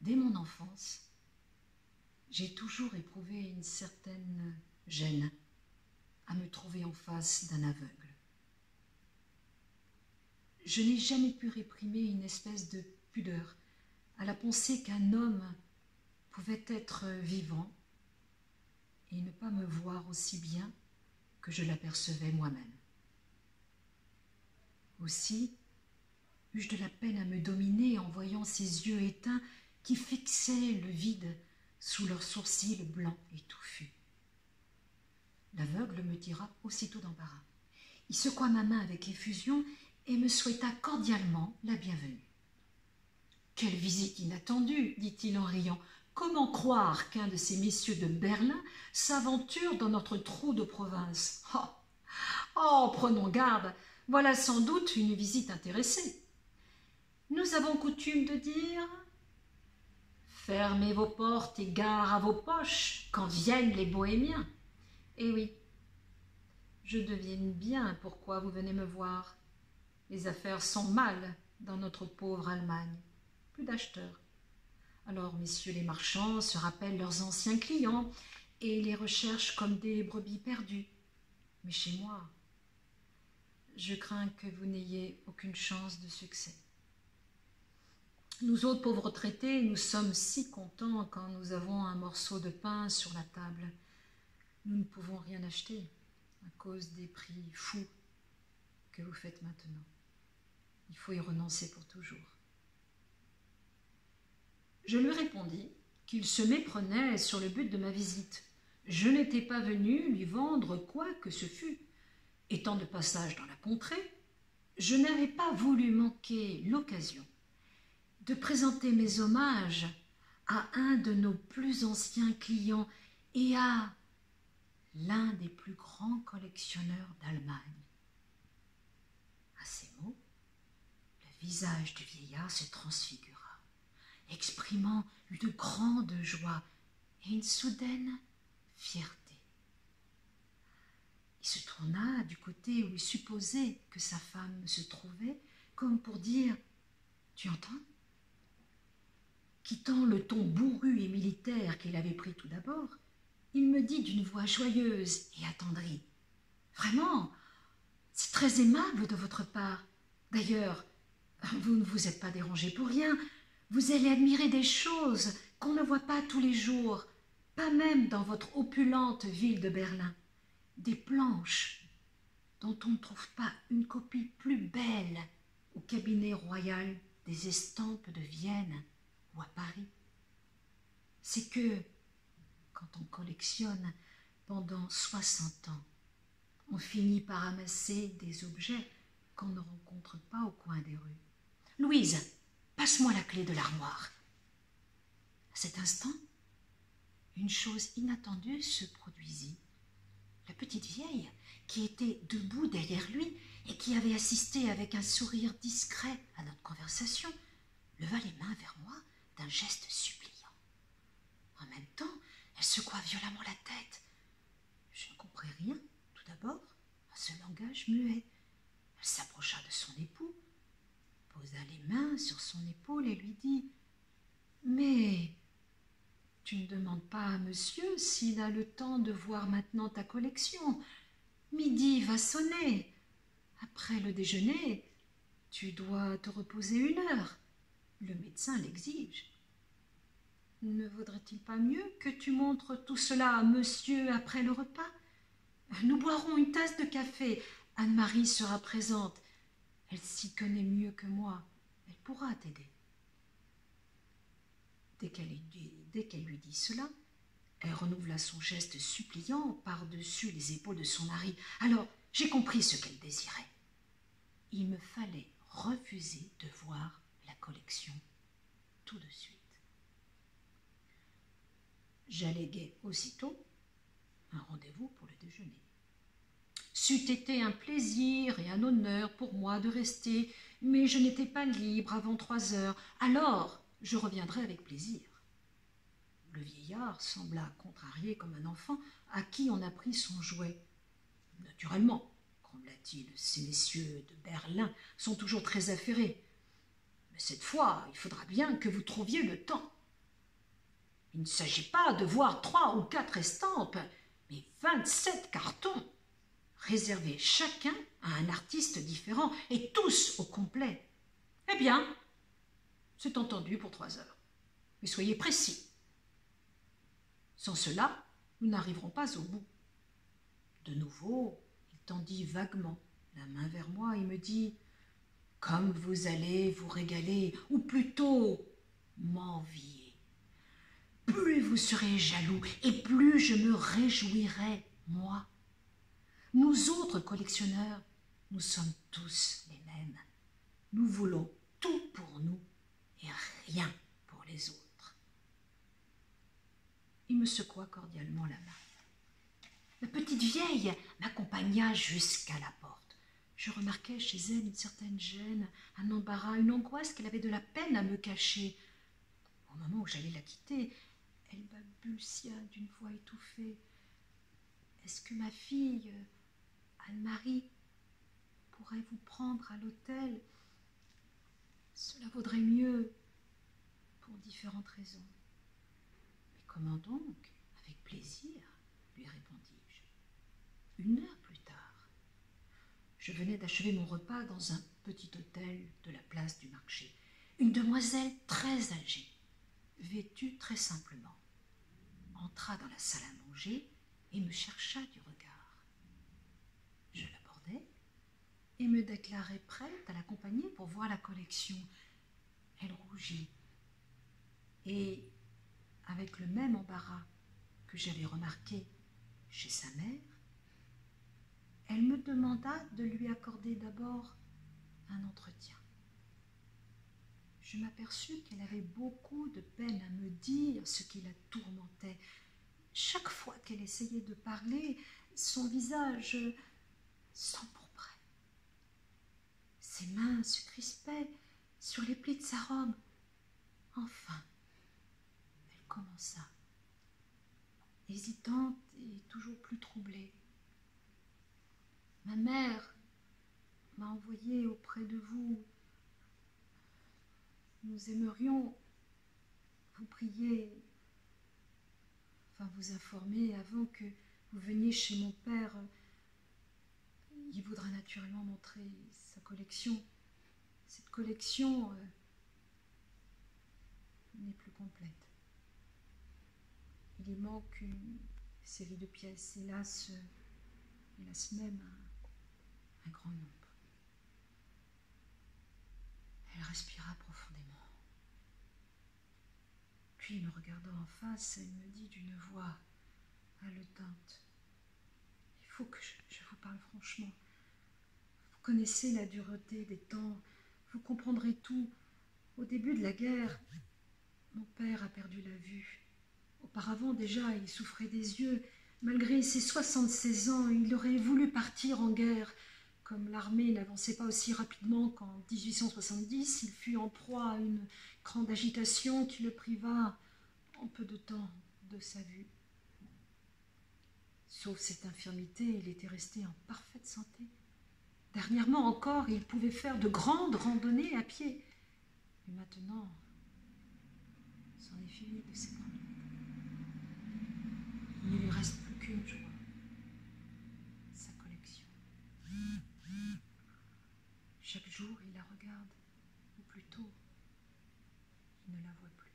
Dès mon enfance, j'ai toujours éprouvé une certaine gêne à me trouver en face d'un aveugle. Je n'ai jamais pu réprimer une espèce de pudeur à la pensée qu'un homme pouvait être vivant et ne pas me voir aussi bien que je l'apercevais moi-même. Aussi, eus-je de la peine à me dominer en voyant ces yeux éteints qui fixaient le vide sous leurs sourcils blancs et touffus. L'aveugle me tira aussitôt d'embarras. Il secoua ma main avec effusion et me souhaita cordialement la bienvenue. « Quelle visite inattendue !» dit-il en riant. « Comment croire qu'un de ces messieurs de Berlin s'aventure dans notre trou de province ? Oh, prenons garde, voilà sans doute une visite intéressée. Nous avons coutume de dire « Fermez vos portes et gare à vos poches quand viennent les bohémiens. » Eh oui, je devine bien pourquoi vous venez me voir. Les affaires sont mal dans notre pauvre Allemagne. Plus d'acheteurs. Alors, messieurs les marchands se rappellent leurs anciens clients et les recherchent comme des brebis perdues. Mais chez moi, je crains que vous n'ayez aucune chance de succès. Nous autres pauvres retraités, nous sommes si contents quand nous avons un morceau de pain sur la table. Nous ne pouvons rien acheter à cause des prix fous que vous faites maintenant. Il faut y renoncer pour toujours. Je lui répondis qu'il se méprenait sur le but de ma visite. Je n'étais pas venu lui vendre quoi que ce fût. Étant de passage dans la contrée, je n'avais pas voulu manquer l'occasion de présenter mes hommages à un de nos plus anciens clients et à l'un des plus grands collectionneurs d'Allemagne. À ces mots, le visage du vieillard se transfigura, exprimant une grande joie et une soudaine fierté. Il se tourna du côté où il supposait que sa femme se trouvait, comme pour dire « Tu entends ?» Quittant le ton bourru et militaire qu'il avait pris tout d'abord, il me dit d'une voix joyeuse et attendrie « Vraiment, c'est très aimable de votre part. D'ailleurs, vous ne vous êtes pas dérangé pour rien. Vous allez admirer des choses qu'on ne voit pas tous les jours, pas même dans votre opulente ville de Berlin. Des planches dont on ne trouve pas une copie plus belle au cabinet royal des estampes de Vienne ou à Paris. C'est que, quand on collectionne pendant 60 ans, on finit par amasser des objets qu'on ne rencontre pas au coin des rues. « Louise, passe-moi la clé de l'armoire. » À cet instant, une chose inattendue se produisit. La petite vieille, qui était debout derrière lui et qui avait assisté avec un sourire discret à notre conversation, leva les mains vers moi d'un geste suppliant. En même temps, elle secoua violemment la tête. Je ne compris rien, tout d'abord, à ce langage muet. Elle s'approcha de son époux, posa les mains sur son épaule et lui dit « Mais tu ne demandes pas à monsieur s'il a le temps de voir maintenant ta collection. Midi va sonner. Après le déjeuner, tu dois te reposer 1 heure. Le médecin l'exige. Ne vaudrait-il pas mieux que tu montres tout cela à monsieur après le repas? Nous boirons une tasse de café. Anne-Marie sera présente. Elle s'y connaît mieux que moi. Elle pourra t'aider. » Dès qu'elle lui dit cela, elle renouvela son geste suppliant par-dessus les épaules de son mari. Alors, j'ai compris ce qu'elle désirait. Il me fallait refuser de voir la collection tout de suite. J'alléguai aussitôt un rendez-vous pour le déjeuner. C'eût été un plaisir et un honneur pour moi de rester, mais je n'étais pas libre avant 3 heures. Alors, je reviendrai avec plaisir. Le vieillard sembla contrarié comme un enfant à qui on a pris son jouet. Naturellement, grommela-t-il, ces messieurs de Berlin sont toujours très affairés. Mais cette fois, il faudra bien que vous trouviez le temps. Il ne s'agit pas de voir 3 ou 4 estampes, mais 27 cartons, réservés chacun à un artiste différent, et tous au complet. Eh bien, c'est entendu pour 3 heures. Mais soyez précis. Sans cela, nous n'arriverons pas au bout. De nouveau, il tendit vaguement la main vers moi et me dit « Comme vous allez vous régaler, ou plutôt m'envier. Plus vous serez jaloux et plus je me réjouirai, moi. Nous autres collectionneurs, nous sommes tous les mêmes. Nous voulons tout pour nous et rien pour les autres. » Il me secoua cordialement la main. La petite vieille m'accompagna jusqu'à la porte. Je remarquai chez elle une certaine gêne, un embarras, une angoisse qu'elle avait de la peine à me cacher. Au moment où j'allais la quitter, elle balbutia d'une voix étouffée. « Est-ce que ma fille, Anne-Marie, pourrait vous prendre à l'hôtel? Cela vaudrait mieux pour différentes raisons. » « Mais comment donc? Avec plaisir, lui répondis-je. 1 heure plus tard, je venais d'achever mon repas dans un petit hôtel de la place du marché. Une demoiselle très âgée, vêtue très simplement, entra dans la salle à manger et me chercha du regard. Je l'abordai et me déclarai prête à l'accompagner pour voir la collection. Elle rougit et, avec le même embarras que j'avais remarqué chez sa mère, elle me demanda de lui accorder d'abord un entretien. Je m'aperçus qu'elle avait beaucoup de peine à me dire ce qui la tourmentait. Chaque fois qu'elle essayait de parler, son visage s'empourprait. Ses mains se crispaient sur les plis de sa robe. Enfin, elle commença, hésitante et toujours plus troublée. « Ma mère m'a envoyée auprès de vous. Nous aimerions vous prier, enfin vous informer avant que vous veniez chez mon père. Il voudra naturellement montrer sa collection. Cette collection n'est plus complète. Il y manque une série de pièces, hélas même un grand nombre. » Elle respira profondément. Puis, me regardant en face, elle me dit d'une voix haletante: « Il faut que je vous parle franchement. Vous connaissez la dureté des temps, vous comprendrez tout. Au début de la guerre, mon père a perdu la vue. Auparavant, déjà, il souffrait des yeux. Malgré ses 76 ans, il aurait voulu partir en guerre. Comme l'armée n'avançait pas aussi rapidement qu'en 1870, il fut en proie à une grande agitation qui le priva en peu de temps de sa vue. Sauf cette infirmité, il était resté en parfaite santé. Dernièrement encore, il pouvait faire de grandes randonnées à pied. Mais maintenant, c'en est fini de ses promenades. Il ne lui reste plus qu'une joie, sa collection. Chaque jour, il la regarde, ou plutôt, il ne la voit plus.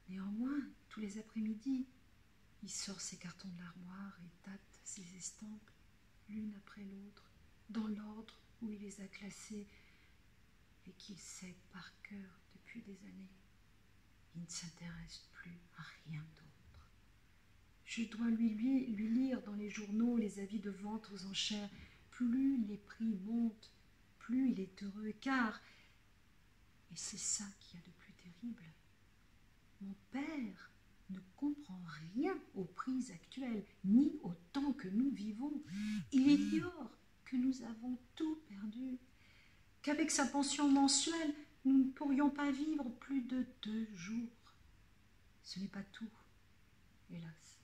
Néanmoins, tous les après-midi, il sort ses cartons de l'armoire et tâte ses estampes, l'une après l'autre, dans l'ordre où il les a classées et qu'il sait par cœur depuis des années. Il ne s'intéresse plus à rien d'autre. Je dois lui lire dans les journaux les avis de vente aux enchères. Plus les prix montent, plus il est heureux, car, et c'est ça qu'il y a de plus terrible, mon père ne comprend rien aux prix actuels, ni au temps que nous vivons. Il ignore que nous avons tout perdu, qu'avec sa pension mensuelle, nous ne pourrions pas vivre plus de 2 jours. Ce n'est pas tout, hélas.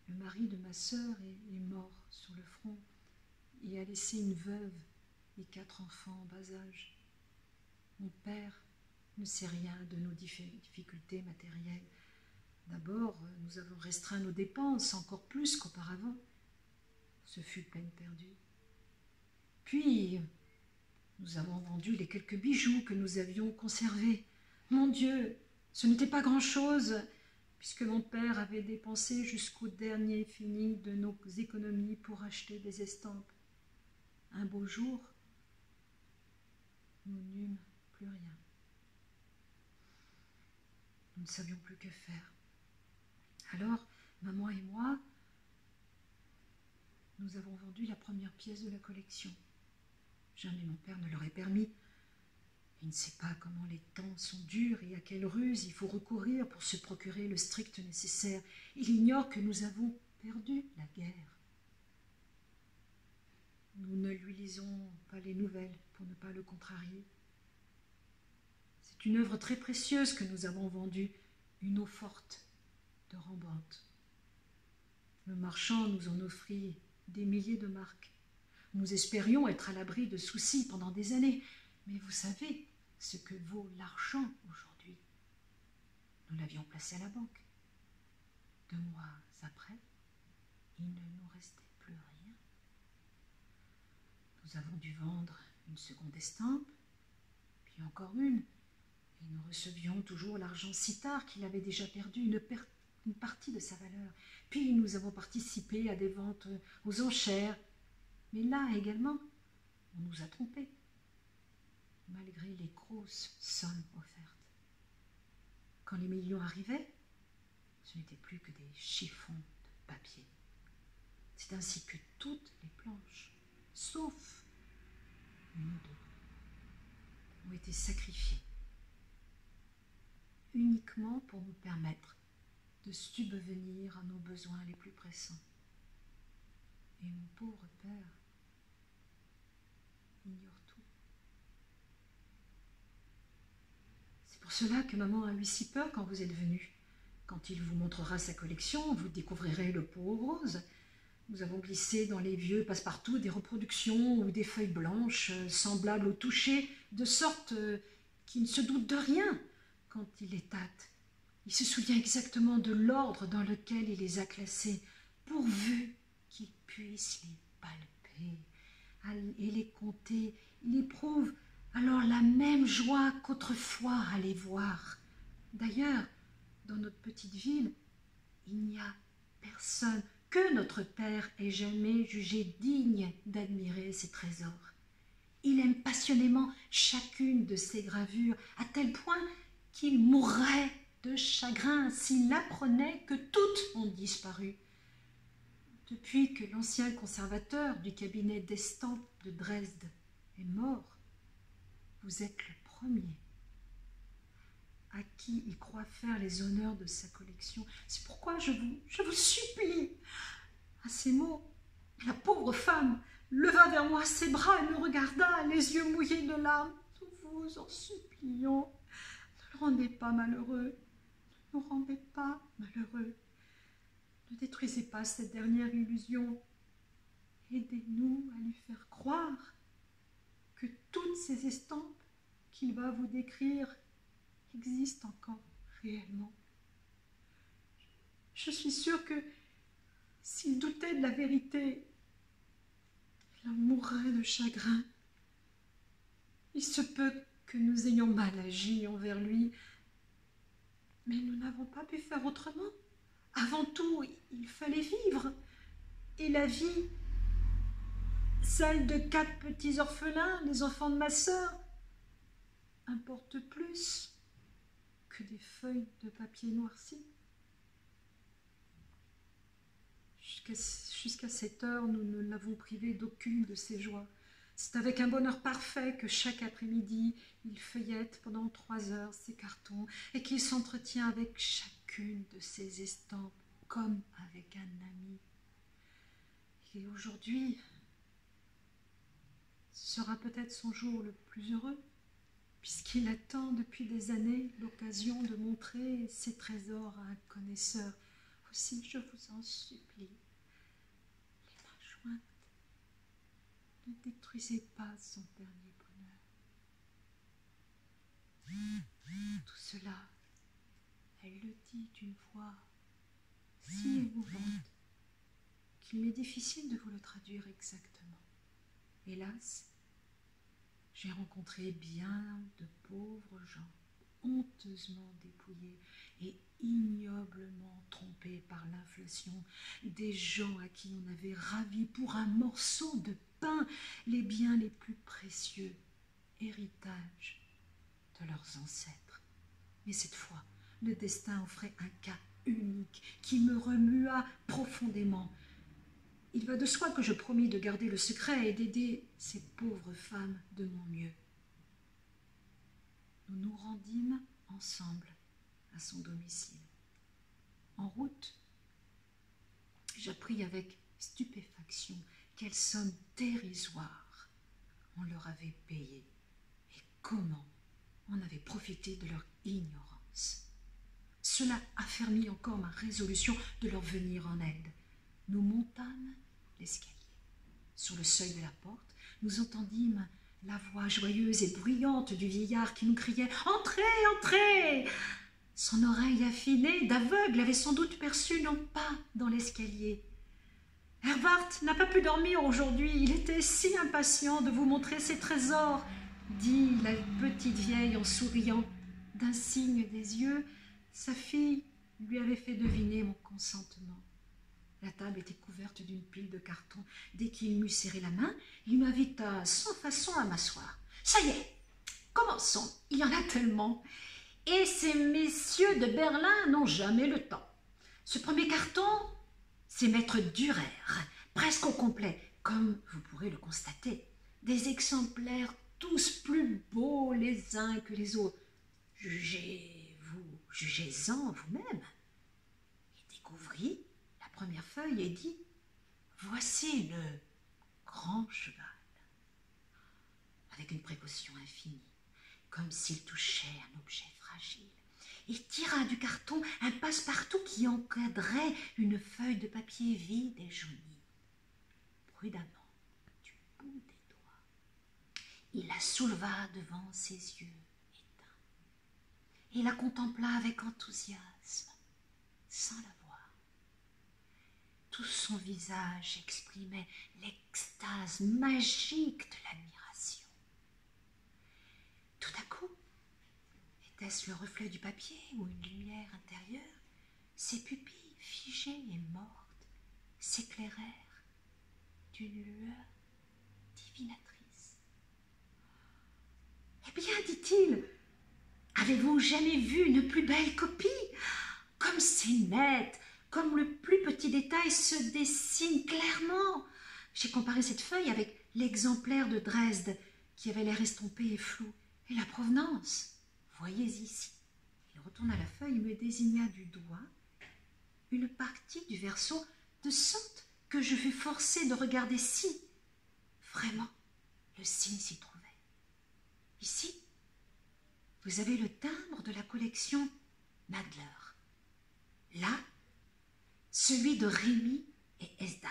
Le mari de ma sœur est mort sur le front et a laissé une veuve et 4 enfants en bas âge. Mon père ne sait rien de nos difficultés matérielles. D'abord, nous avons restreint nos dépenses encore plus qu'auparavant. Ce fut peine perdue. Puis, nous avons vendu les quelques bijoux que nous avions conservés. Mon Dieu, ce n'était pas grand-chose, puisque mon père avait dépensé jusqu'au dernier fini de nos économies pour acheter des estampes. Un beau jour, nous n'eûmes plus rien. Nous ne savions plus que faire. Alors, maman et moi, nous avons vendu la première pièce de la collection. Jamais mon père ne l'aurait permis. Il ne sait pas comment les temps sont durs et à quelle ruse il faut recourir pour se procurer le strict nécessaire. Il ignore que nous avons perdu la guerre. Nous ne lui lisons pas les nouvelles pour ne pas le contrarier. C'est une œuvre très précieuse que nous avons vendue, une eau forte de Rembrandt. Le marchand nous en offrit des milliers de marques. Nous espérions être à l'abri de soucis pendant des années, mais vous savez ce que vaut l'argent aujourd'hui. Nous l'avions placé à la banque. 2 mois après, il ne nous restait plus rien. Nous avons dû vendre une seconde estampe, puis encore une, et nous recevions toujours l'argent si tard qu'il avait déjà perdu une partie de sa valeur. Puis nous avons participé à des ventes aux enchères, mais là également, on nous a trompés, malgré les grosses sommes offertes. Quand les millions arrivaient, ce n'était plus que des chiffons de papier. C'est ainsi que toutes les planches, sauf une ou deux, ont été sacrifiées, uniquement pour nous permettre de subvenir à nos besoins les plus pressants. Et mon pauvre père ignore tout. C'est pour cela que maman a eu si peur quand vous êtes venu. Quand il vous montrera sa collection, vous découvrirez le pot aux roses. Nous avons glissé dans les vieux passe-partout des reproductions ou des feuilles blanches semblables au toucher, de sorte qu'il ne se doute de rien quand il les tâte. Il se souvient exactement de l'ordre dans lequel il les a classés, pourvu qu'il puisse les palper et les compter. Il éprouve alors la même joie qu'autrefois à les voir. D'ailleurs, dans notre petite ville, il n'y a personne que notre père ait jamais jugé digne d'admirer ses trésors. Il aime passionnément chacune de ses gravures, à tel point qu'il mourrait de chagrin s'il apprenait que toutes ont disparu. Depuis que l'ancien conservateur du cabinet d'estampes de Dresde est mort, vous êtes le premier à qui il croit faire les honneurs de sa collection. C'est pourquoi je vous supplie. À ces mots, la pauvre femme leva vers moi ses bras et me regarda, les yeux mouillés de larmes. Nous vous en supplions, ne le rendez pas malheureux, ne nous rendez pas malheureux. Ne détruisez pas cette dernière illusion. Aidez-nous à lui faire croire que toutes ces estampes qu'il va vous décrire existent encore réellement. Je suis sûre que s'il doutait de la vérité, il en mourrait de chagrin. Il se peut que nous ayons mal agi envers lui, mais nous n'avons pas pu faire autrement. Avant tout, il fallait vivre. Et la vie, celle de 4 petits orphelins, les enfants de ma sœur, importe plus que des feuilles de papier noirci. Jusqu'à cette heure, nous ne l'avons privé d'aucune de ses joies. C'est avec un bonheur parfait que chaque après-midi, il feuillette pendant 3 heures ses cartons et qu'il s'entretient avec chacune de ses estampes comme avec un ami. Et aujourd'hui, ce sera peut-être son jour le plus heureux, puisqu'il attend depuis des années l'occasion de montrer ses trésors à un connaisseur. Aussi, je vous en supplie, les mains jointes, ne détruisez pas son dernier bonheur. Elle le dit d'une voix si émouvante qu'il m'est difficile de vous le traduire exactement. Hélas, j'ai rencontré bien de pauvres gens, honteusement dépouillés et ignoblement trompés par l'inflation, des gens à qui on avait ravi pour un morceau de pain les biens les plus précieux, héritage de leurs ancêtres. Mais cette fois, le destin offrait un cas unique qui me remua profondément. Il va de soi que je promis de garder le secret et d'aider ces pauvres femmes de mon mieux. Nous nous rendîmes ensemble à son domicile. En route, j'appris avec stupéfaction quelle somme dérisoire on leur avait payée et comment on avait profité de leur ignorance. Cela affermit encore ma résolution de leur venir en aide. Nous montâmes l'escalier. Sur le seuil de la porte, nous entendîmes la voix joyeuse et bruyante du vieillard qui nous criait « Entrez, entrez !» Son oreille affinée d'aveugle avait sans doute perçu nos pas dans l'escalier. « Hervart n'a pas pu dormir aujourd'hui, il était si impatient de vous montrer ses trésors !» dit la petite vieille en souriant. D'un signe des yeux, sa fille lui avait fait deviner mon consentement. La table était couverte d'une pile de cartons. Dès qu'il m'eut serré la main, il m'invita sans façon à m'asseoir. « Ça y est, commençons, il y en a tellement. Et ces messieurs de Berlin n'ont jamais le temps. Ce premier carton, c'est Maître Dürer, presque au complet, comme vous pourrez le constater. Des exemplaires tous plus beaux les uns que les autres. Jugez-en vous-même. » Il découvrit la première feuille et dit « Voici le grand cheval. » Avec une précaution infinie, comme s'il touchait un objet fragile, il tira du carton un passe-partout qui encadrait une feuille de papier vide et jaunie. Prudemment, du bout des doigts, il la souleva devant ses yeux éteints et la contempla avec enthousiasme, sans la voir. Tout son visage exprimait l'extase magique de l'admiration. Tout à coup, était-ce le reflet du papier ou une lumière intérieure? Ses pupilles figées et mortes s'éclairèrent d'une lueur divinatrice. « Eh bien, dit-il, avez-vous jamais vu une plus belle copie? Comme c'est net, comme le plus petit détail se dessine clairement. J'ai comparé cette feuille avec l'exemplaire de Dresde qui avait l'air estompé et flou. Et la provenance, voyez ici. » Il retourna la feuille et me désigna du doigt une partie du verso, de sorte que je fus forcée de regarder si vraiment le signe s'y trouvait. Ici, vous avez le timbre de la collection Nadler. Là, celui de Rémy et Esdail.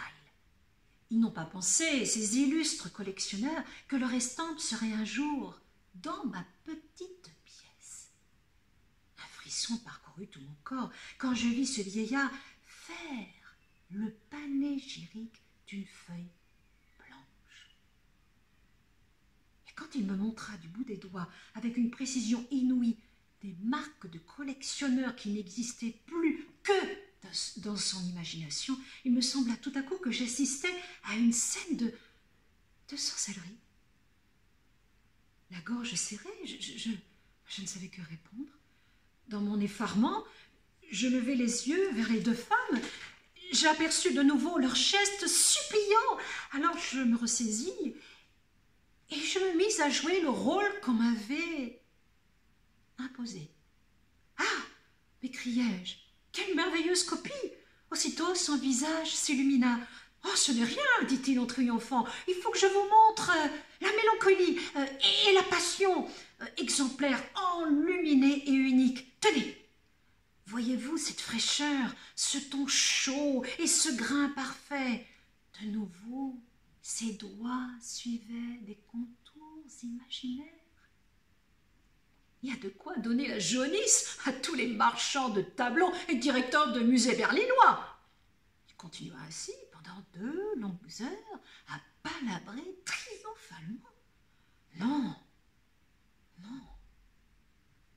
Ils n'ont pas pensé, ces illustres collectionneurs, que leur estampe serait un jour dans ma petite pièce. Un frisson parcourut tout mon corps quand je vis ce vieillard faire le panégyrique d'une feuille blanche. Et quand il me montra du bout des doigts, avec une précision inouïe, des marques de collectionneurs qui n'existaient plus que dans son imagination, il me sembla tout à coup que j'assistais à une scène de sorcellerie. La gorge serrée, je ne savais que répondre. Dans mon effarement, je levai les yeux vers les deux femmes. J'aperçus de nouveau leurs gestes suppliants. Alors je me ressaisis et je me mis à jouer le rôle qu'on m'avait imposé. « Ah !» m'écriai-je. « Quelle merveilleuse copie !» Aussitôt, son visage s'illumina. « Oh, ce n'est rien, dit-il en triomphant. Il faut que je vous montre la mélancolie et la passion. Exemplaire enluminé et unique. Tenez, voyez-vous cette fraîcheur, ce ton chaud et ce grain parfait. De nouveau, ses doigts suivaient des contours imaginaires. Il y a de quoi donner la jaunisse à tous les marchands de tableaux et directeurs de musées berlinois. Il continua ainsi pendant 2 longues heures à palabrer triomphalement. Non, non,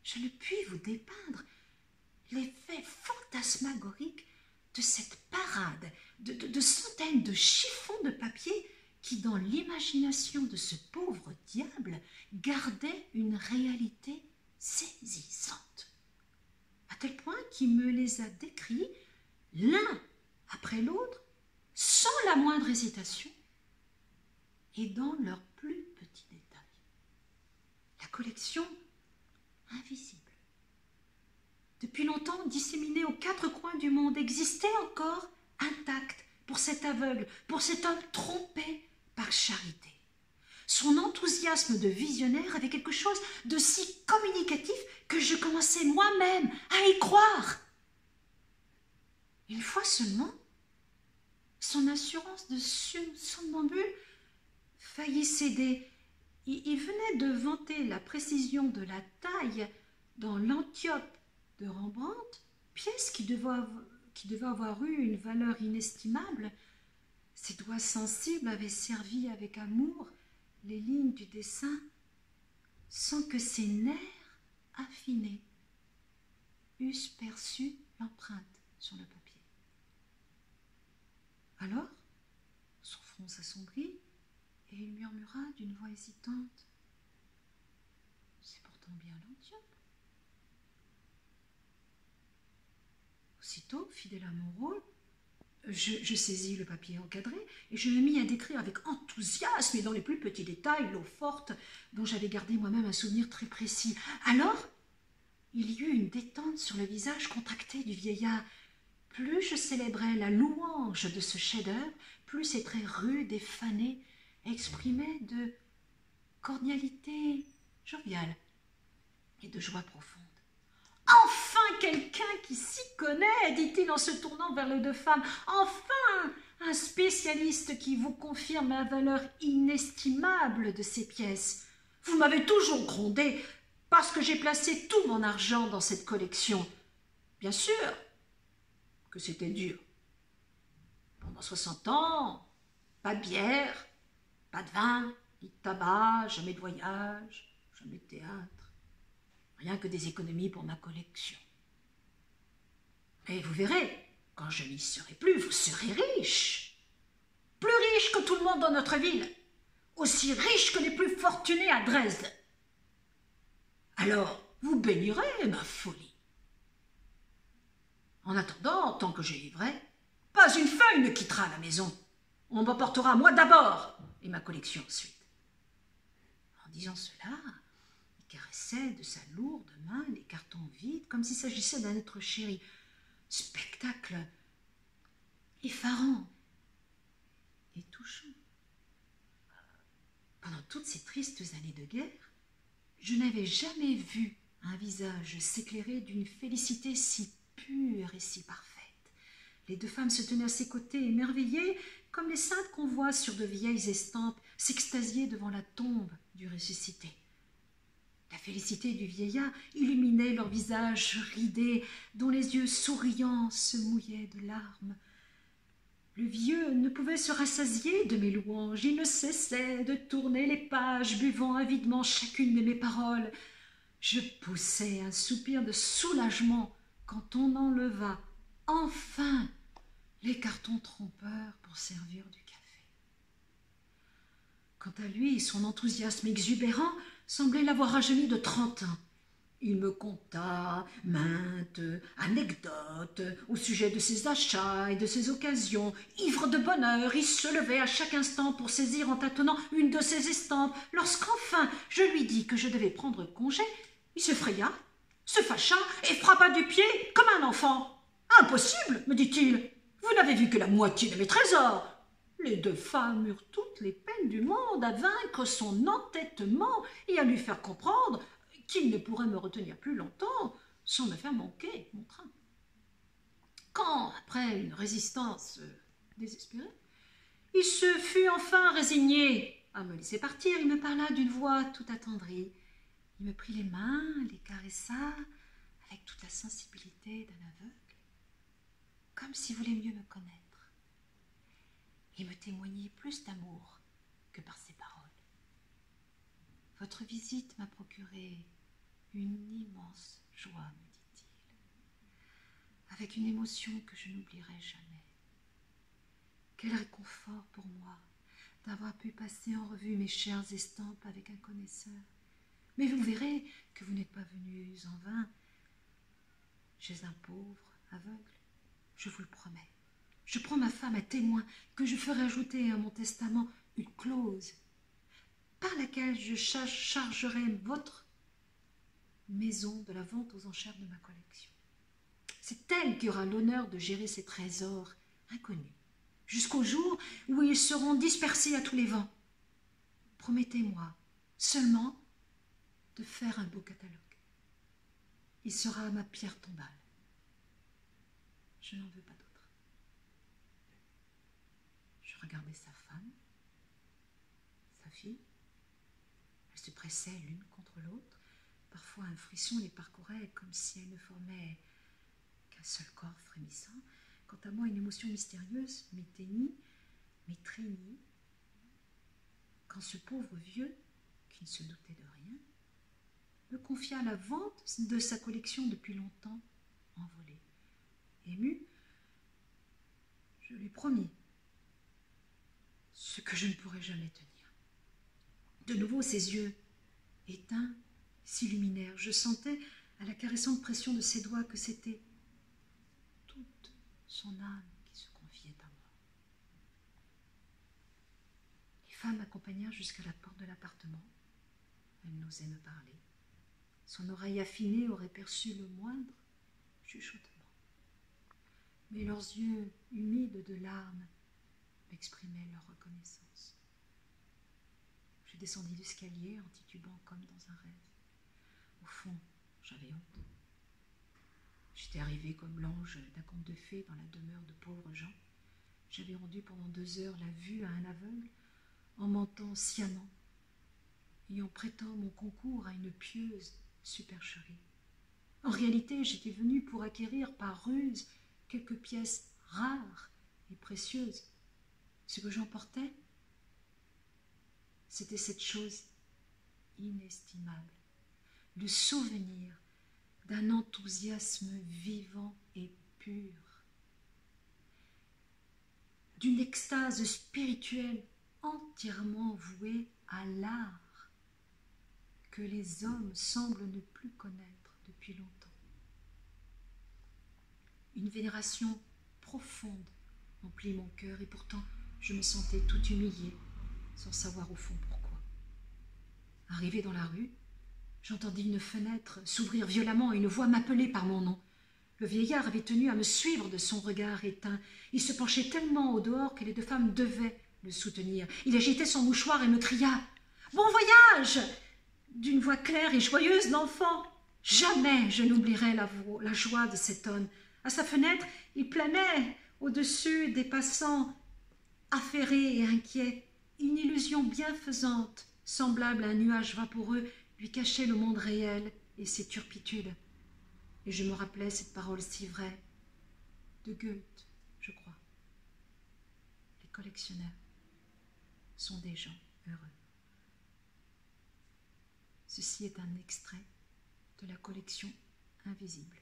je ne puis vous dépeindre l'effet fantasmagorique de cette parade de centaines de chiffons de papier qui, dans l'imagination de ce pauvre diable, gardait une réalité saisissante, à tel point qu'il me les a décrits l'un après l'autre, sans la moindre hésitation, et dans leurs plus petits détails. La collection invisible, depuis longtemps disséminée aux 4 coins du monde, existait encore intacte pour cet aveugle, pour cet homme trompé par charité. Son enthousiasme de visionnaire avait quelque chose de si communicatif que je commençais moi-même à y croire. Une fois seulement, son assurance de somnambule faillit céder. Il venait de vanter la précision de la taille dans l'Antiope de Rembrandt, pièce qui devait avoir eu une valeur inestimable. Ses doigts sensibles avaient servi avec amour les lignes du dessin, sans que ses nerfs affinés eussent perçu l'empreinte sur le papier. Alors, son front s'assombrit et il murmura d'une voix hésitante: « C'est pourtant bien l'Antiope. » Aussitôt, fidèle à mon rôle, je saisis le papier encadré et je me mis à décrire avec enthousiasme et dans les plus petits détails l'eau forte dont j'avais gardé moi-même un souvenir très précis. Alors, il y eut une détente sur le visage contracté du vieillard. Plus je célébrais la louange de ce chef-d'œuvre, plus ses traits rudes et fanés exprimaient de cordialité joviale et de joie profonde. « Enfin quelqu'un qui s'y connaît, dit-il en se tournant vers les 2 femmes. Enfin un spécialiste qui vous confirme la valeur inestimable de ces pièces. Vous m'avez toujours grondé parce que j'ai placé tout mon argent dans cette collection. Bien sûr que c'était dur. Pendant 60 ans, pas de bière, pas de vin, ni de tabac, jamais de voyage, jamais de théâtre. Rien que des économies pour ma collection. Mais vous verrez, quand je n'y serai plus, vous serez riche. Plus riche que tout le monde dans notre ville. Aussi riche que les plus fortunés à Dresde. Alors, vous bénirez ma folie. En attendant, tant que je vivrai, pas une feuille ne quittera la maison. On m'emportera moi d'abord et ma collection ensuite. » En disant cela, il caressait de sa lourde main les cartons vides comme s'il s'agissait d'un être chéri. Spectacle effarant et touchant. Pendant toutes ces tristes années de guerre, je n'avais jamais vu un visage s'éclairer d'une félicité si pure et si parfaite. Les 2 femmes se tenaient à ses côtés, émerveillées, comme les saintes qu'on voit sur de vieilles estampes s'extasier devant la tombe du ressuscité. La félicité du vieillard illuminait leur visage ridé, dont les yeux souriants se mouillaient de larmes. Le vieux ne pouvait se rassasier de mes louanges, il ne cessait de tourner les pages, buvant avidement chacune de mes paroles. Je poussai un soupir de soulagement quand on enleva enfin les cartons trompeurs pour servir du café. Quant à lui, son enthousiasme exubérant semblait l'avoir rajeuni de 30 ans. Il me conta maintes anecdotes au sujet de ses achats et de ses occasions. Ivre de bonheur, il se levait à chaque instant pour saisir en tâtonnant une de ses estampes. Lorsqu'enfin je lui dis que je devais prendre congé, il se fraya, se fâcha et frappa du pied comme un enfant. « Impossible, me dit-il, vous n'avez vu que la moitié de mes trésors. » Les 2 femmes eurent toutes les peines du monde à vaincre son entêtement et à lui faire comprendre qu'il ne pourrait me retenir plus longtemps sans me faire manquer mon train. Quand, après une résistance désespérée, il se fut enfin résigné à me laisser partir, il me parla d'une voix tout attendrie. Il me prit les mains, les caressa avec toute la sensibilité d'un aveugle, comme s'il voulait mieux me connaître et me témoigner plus d'amour que par ses paroles. Votre visite m'a procuré une immense joie, me dit-il, avec une émotion que je n'oublierai jamais. Quel réconfort pour moi d'avoir pu passer en revue mes chères estampes avec un connaisseur. Mais vous verrez que vous n'êtes pas venus en vain chez un pauvre aveugle, je vous le promets. Je prends ma femme à témoin que je ferai ajouter à mon testament une clause par laquelle je chargerai votre maison de la vente aux enchères de ma collection. C'est elle qui aura l'honneur de gérer ces trésors inconnus, jusqu'au jour où ils seront dispersés à tous les vents. Promettez-moi seulement de faire un beau catalogue. Il sera ma pierre tombale. Je n'en veux pas d'autre. Je regardais sa femme, sa fille. Elles se pressaient l'une contre l'autre. Parfois un frisson les parcourait comme si elles ne formaient qu'un seul corps frémissant. Quant à moi, une émotion mystérieuse m'éteignit, m'étreignit, quand ce pauvre vieux, qui ne se doutait de rien, me confia la vente de sa collection depuis longtemps envolée. Ému, je lui promis ce que je ne pourrais jamais tenir. De nouveau, ses yeux éteints s'illuminèrent. Je sentais à la caressante pression de ses doigts que c'était toute son âme qui se confiait à moi. Les femmes m'accompagnèrent jusqu'à la porte de l'appartement. Elle n'osait me parler. Son oreille affinée aurait perçu le moindre chuchotement. Mais leurs yeux humides de larmes m'exprimaient leur reconnaissance. Je descendis l'escalier en titubant comme dans un rêve. Au fond, j'avais honte. J'étais arrivée comme l'ange d'un conte de fées dans la demeure de pauvres gens. J'avais rendu pendant 2 heures la vue à un aveugle en mentant sciemment et en prêtant mon concours à une pieuse supercherie. En réalité, j'étais venue pour acquérir par ruse quelques pièces rares et précieuses. Ce que j'emportais, c'était cette chose inestimable, le souvenir d'un enthousiasme vivant et pur, d'une extase spirituelle entièrement vouée à l'art que les hommes semblent ne plus connaître depuis longtemps. Une vénération profonde emplit mon cœur et pourtant je me sentais tout humiliée sans savoir au fond pourquoi. Arrivée dans la rue, j'entendis une fenêtre s'ouvrir violemment et une voix m'appeler par mon nom. Le vieillard avait tenu à me suivre de son regard éteint. Il se penchait tellement au dehors que les 2 femmes devaient le soutenir. Il agitait son mouchoir et me cria « Bon voyage !» d'une voix claire et joyeuse d'enfant. Jamais je n'oublierai la joie de cet homme. À sa fenêtre, il planait au-dessus des passants affairés et inquiets. Une illusion bienfaisante, semblable à un nuage vaporeux, lui cachait le monde réel et ses turpitudes. Et je me rappelais cette parole si vraie, de Goethe, je crois. Les collectionneurs sont des gens heureux. Ceci est un extrait de la collection Invisible.